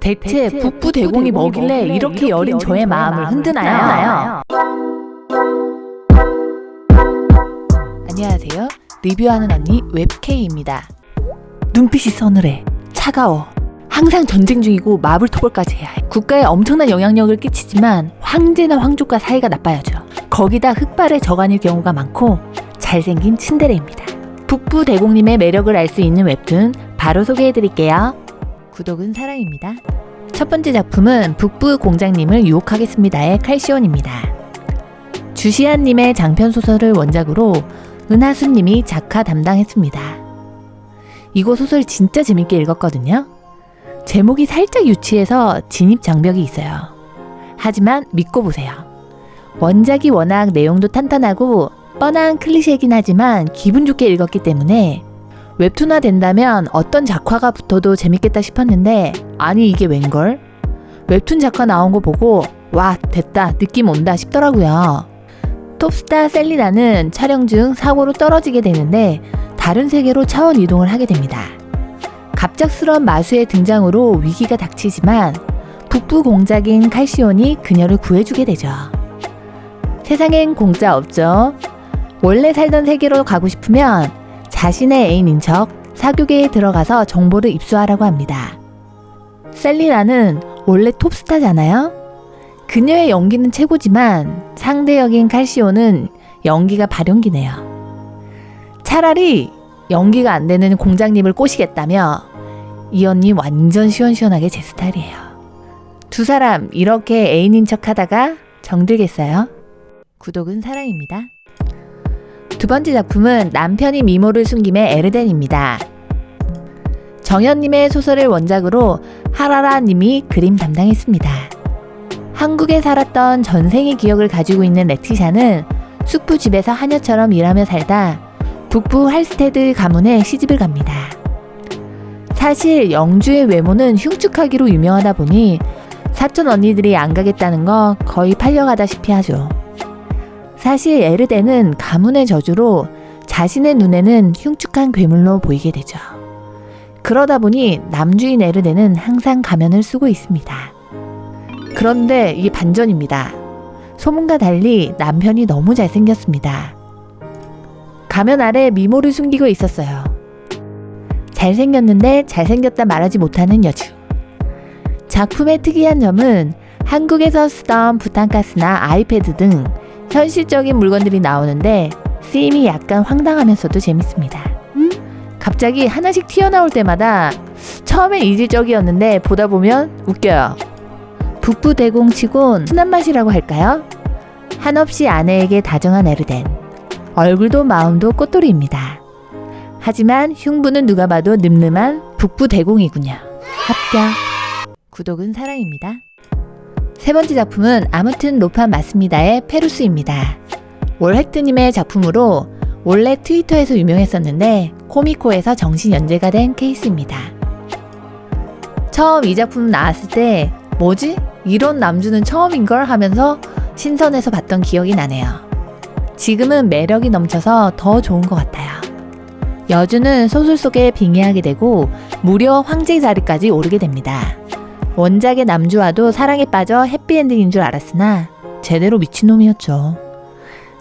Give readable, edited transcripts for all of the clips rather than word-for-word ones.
대체 북부 대공이 뭐길래 이렇게 여린 저의 마음을 흔드나요? 안녕하세요. 리뷰하는 언니 웹K입니다. 눈빛이 서늘해, 차가워, 항상 전쟁 중이고 마블토벌까지 해야 해. 국가에 엄청난 영향력을 끼치지만 황제나 황족과 사이가 나빠야죠. 거기다 흑발의 저간일 경우가 많고 잘생긴 츤데레입니다. 북부 대공님의 매력을 알 수 있는 웹툰 바로 소개해드릴게요. 구독은 사랑입니다. 첫 번째 작품은 북부 공장님을 유혹하겠습니다의 칼시온입니다. 주시안님의 장편소설을 원작으로 은하수님이 작화 담당했습니다. 이거 소설 진짜 재밌게 읽었거든요. 제목이 살짝 유치해서 진입 장벽이 있어요. 하지만 믿고 보세요. 원작이 워낙 내용도 탄탄하고 뻔한 클리셰이긴 하지만 기분 좋게 읽었기 때문에 웹툰화 된다면 어떤 작화가 붙어도 재밌겠다 싶었는데 아니 이게 웬걸? 웹툰 작화 나온 거 보고 와 됐다 느낌 온다 싶더라고요. 톱스타 셀리나는 촬영 중 사고로 떨어지게 되는데 다른 세계로 차원 이동을 하게 됩니다. 갑작스러운 마수의 등장으로 위기가 닥치지만 북부 공작인 칼시온이 그녀를 구해주게 되죠. 세상엔 공짜 없죠. 원래 살던 세계로 가고 싶으면 자신의 애인인 척 사교계에 들어가서 정보를 입수하라고 합니다. 셀리나는 원래 톱스타잖아요? 그녀의 연기는 최고지만 상대 역인 칼시온은 연기가 발연기네요. 차라리 연기가 안 되는 공장님을 꼬시겠다며 이 언니 완전 시원시원하게 제 스타일이에요. 두 사람 이렇게 애인인 척 하다가 정들겠어요? 구독은 사랑입니다. 두 번째 작품은 남편이 미모를 숨김의 에르덴입니다. 정현님의 소설을 원작으로 하라라님이 그림 담당했습니다. 한국에 살았던 전생의 기억을 가지고 있는 레티샤는 숙부집에서 하녀처럼 일하며 살다 북부 할스테드 가문에 시집을 갑니다. 사실 영주의 외모는 흉측하기로 유명하다 보니 사촌 언니들이 안 가겠다는 거 거의 팔려가다시피 하죠. 사실 에르덴은 가문의 저주로 자신의 눈에는 흉측한 괴물로 보이게 되죠. 그러다 보니 남주인 에르덴은 항상 가면을 쓰고 있습니다. 그런데 이게 반전입니다. 소문과 달리 남편이 너무 잘생겼습니다. 가면 아래 미모를 숨기고 있었어요. 잘생겼는데 잘생겼다 말하지 못하는 여주. 작품의 특이한 점은 한국에서 쓰던 부탄가스나 아이패드 등 현실적인 물건들이 나오는데 쓰임이 약간 황당하면서도 재밌습니다. 갑자기 하나씩 튀어나올 때마다 처음엔 이질적이었는데 보다 보면 웃겨요. 북부 대공치곤 순한 맛이라고 할까요? 한없이 아내에게 다정한 에르덴. 얼굴도 마음도 꽃돌이입니다. 하지만 흉부는 누가 봐도 늠름한 북부 대공이군요. 합격. 구독은 사랑입니다. 세 번째 작품은 아무튼 로판 맞습니다의 페루스입니다. 월획트님의 작품으로 원래 트위터에서 유명했었는데 코미코에서 정식 연재가 된 케이스입니다. 처음 이 작품 나왔을 때 뭐지? 이런 남주는 처음인걸 하면서 신선해서 봤던 기억이 나네요. 지금은 매력이 넘쳐서 더 좋은 것 같아요. 여주는 소설 속에 빙의하게 되고 무려 황제 자리까지 오르게 됩니다. 원작의 남주와도 사랑에 빠져 해피엔딩인 줄 알았으나 제대로 미친놈이었죠.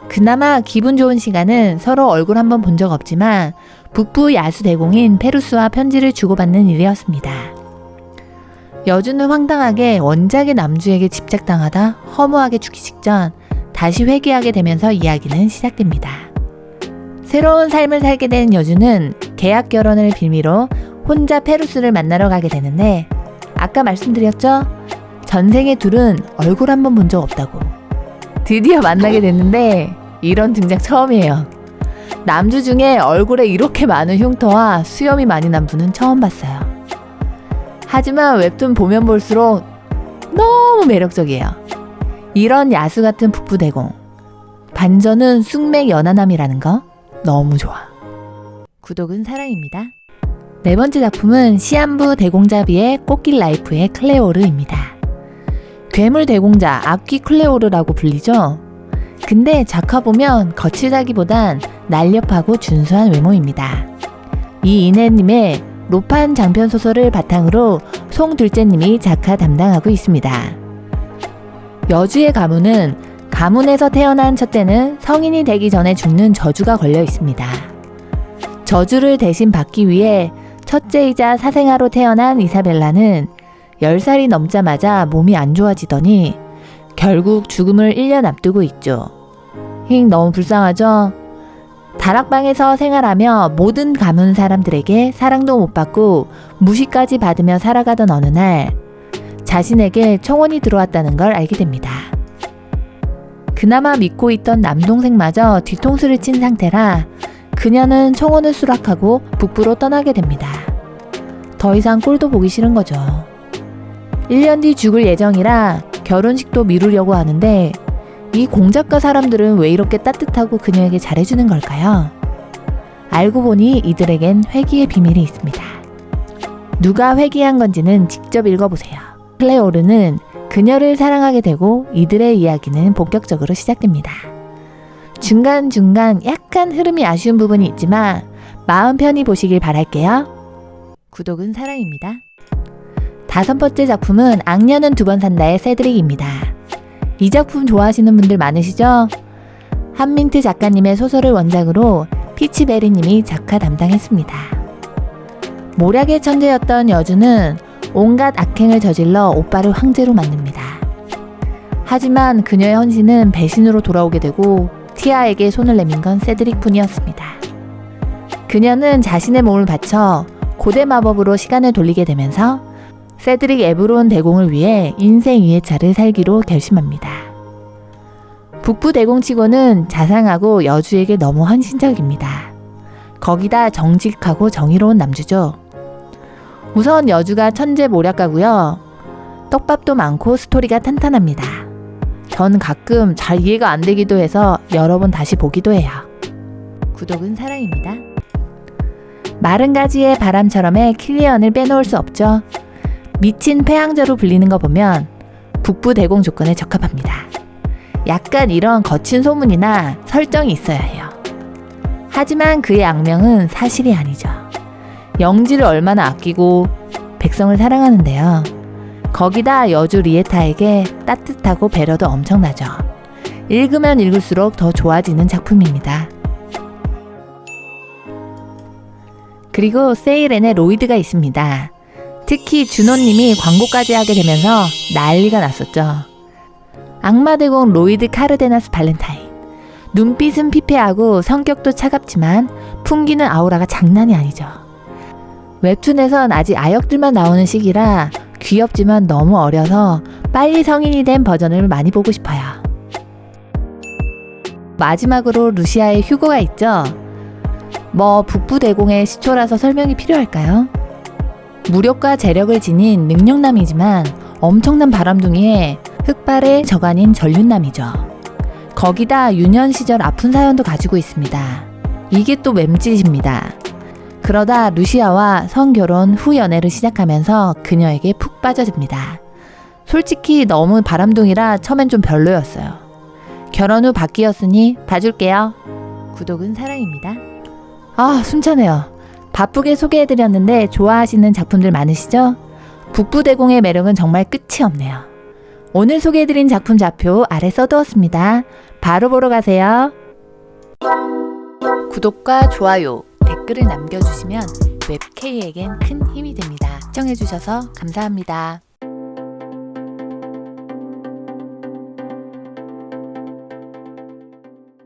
그나마 기분 좋은 시간은 서로 얼굴 한번 본 적 없지만 북부 야수 대공인 페루스와 편지를 주고받는 일이었습니다. 여주는 황당하게 원작의 남주에게 집착당하다 허무하게 죽기 직전 다시 회귀하게 되면서 이야기는 시작됩니다. 새로운 삶을 살게 된 여주는 계약 결혼을 빌미로 혼자 페루스를 만나러 가게 되는데 아까 말씀드렸죠? 전생의 둘은 얼굴 한번 본 적 없다고. 드디어 만나게 됐는데 이런 등장 처음이에요. 남주 중에 얼굴에 이렇게 많은 흉터와 수염이 많이 난 분은 처음 봤어요. 하지만 웹툰 보면 볼수록 너무 매력적이에요. 이런 야수 같은 북부 대공. 반전은 쑥맥 연하남이라는 거 너무 좋아. 구독은 사랑입니다. 네 번째 작품은 시안부 대공자비의 꽃길 라이프의 클레오르입니다. 괴물 대공자 악귀 클레오르라고 불리죠. 근데 작화 보면 거칠다기보단 날렵하고 준수한 외모입니다. 이 이내님의 로판 장편 소설을 바탕으로 송둘째님이 작가 담당하고 있습니다. 여주의 가문은 가문에서 태어난 첫째는 성인이 되기 전에 죽는 저주가 걸려 있습니다. 저주를 대신 받기 위해 첫째이자 사생아로 태어난 이사벨라는 10살이 넘자마자 몸이 안 좋아지더니 결국 죽음을 1년 앞두고 있죠. 너무 불쌍하죠? 다락방에서 생활하며 모든 가문 사람들에게 사랑도 못 받고 무시까지 받으며 살아가던 어느 날 자신에게 청혼이 들어왔다는 걸 알게 됩니다. 그나마 믿고 있던 남동생마저 뒤통수를 친 상태라 그녀는 청혼을 수락하고 북부로 떠나게 됩니다. 더 이상 꼴도 보기 싫은 거죠. 1년 뒤 죽을 예정이라 결혼식도 미루려고 하는데 이 공작가 사람들은 왜 이렇게 따뜻하고 그녀에게 잘해주는 걸까요? 알고 보니 이들에겐 회귀의 비밀이 있습니다. 누가 회귀한 건지는 직접 읽어보세요. 클레오르는 그녀를 사랑하게 되고 이들의 이야기는 본격적으로 시작됩니다. 중간중간 약간 흐름이 아쉬운 부분이 있지만 마음 편히 보시길 바랄게요. 구독은 사랑입니다. 5번째 작품은 악녀는 2번 산다의 세드릭입니다. 이 작품 좋아하시는 분들 많으시죠? 한민트 작가님의 소설을 원작으로 피치베리님이 작화 담당했습니다. 모략의 천재였던 여주는 온갖 악행을 저질러 오빠를 황제로 만듭니다. 하지만 그녀의 헌신은 배신으로 돌아오게 되고 티아에게 손을 내민 건 세드릭 뿐이었습니다. 그녀는 자신의 몸을 바쳐 고대 마법으로 시간을 돌리게 되면서 세드릭 에브론 대공을 위해 인생 2회차를 살기로 결심합니다. 북부 대공치고는 자상하고 여주에게 너무 헌신적입니다. 거기다 정직하고 정의로운 남주죠. 우선 여주가 천재 모략가고요. 떡밥도 많고 스토리가 탄탄합니다. 전 가끔 잘 이해가 안 되기도 해서 여러 번 다시 보기도 해요. 구독은 사랑입니다. 마른 가지의 바람처럼의 킬리언을 빼놓을 수 없죠. 미친 폐양자로 불리는 거 보면 북부 대공 조건에 적합합니다. 약간 이런 거친 소문이나 설정이 있어야 해요. 하지만 그의 악명은 사실이 아니죠. 영지를 얼마나 아끼고 백성을 사랑하는데요. 거기다 여주 리에타에게 따뜻하고 배려도 엄청나죠. 읽으면 읽을수록 더 좋아지는 작품입니다. 그리고 세이렌의 로이드가 있습니다. 특히 준호님이 광고까지 하게 되면서 난리가 났었죠. 악마대공 로이드 카르데나스 발렌타인. 눈빛은 피폐하고 성격도 차갑지만 풍기는 아우라가 장난이 아니죠. 웹툰에선 아직 아역들만 나오는 시기라 귀엽지만 너무 어려서 빨리 성인이 된 버전을 많이 보고 싶어요. 마지막으로 루시아의 휴고가 있죠. 북부 대공의 시초라서 설명이 필요할까요? 무력과 재력을 지닌 능력남이지만 엄청난 바람둥이에 흑발의 적아닌 전륜남이죠. 거기다 유년 시절 아픈 사연도 가지고 있습니다. 이게 또 맴짓입니다. 그러다 루시아와 성결혼 후 연애를 시작하면서 그녀에게 푹 빠져듭니다. 솔직히 너무 바람둥이라 처음엔 좀 별로였어요. 결혼 후 바뀌었으니 봐줄게요. 구독은 사랑입니다. 숨차네요. 바쁘게 소개해드렸는데 좋아하시는 작품들 많으시죠? 북부대공의 매력은 정말 끝이 없네요. 오늘 소개해드린 작품 좌표 아래 써두었습니다. 바로 보러 가세요. 구독과 좋아요, 댓글을 남겨주시면 웹K에겐 큰 힘이 됩니다. 시청해주셔서 감사합니다.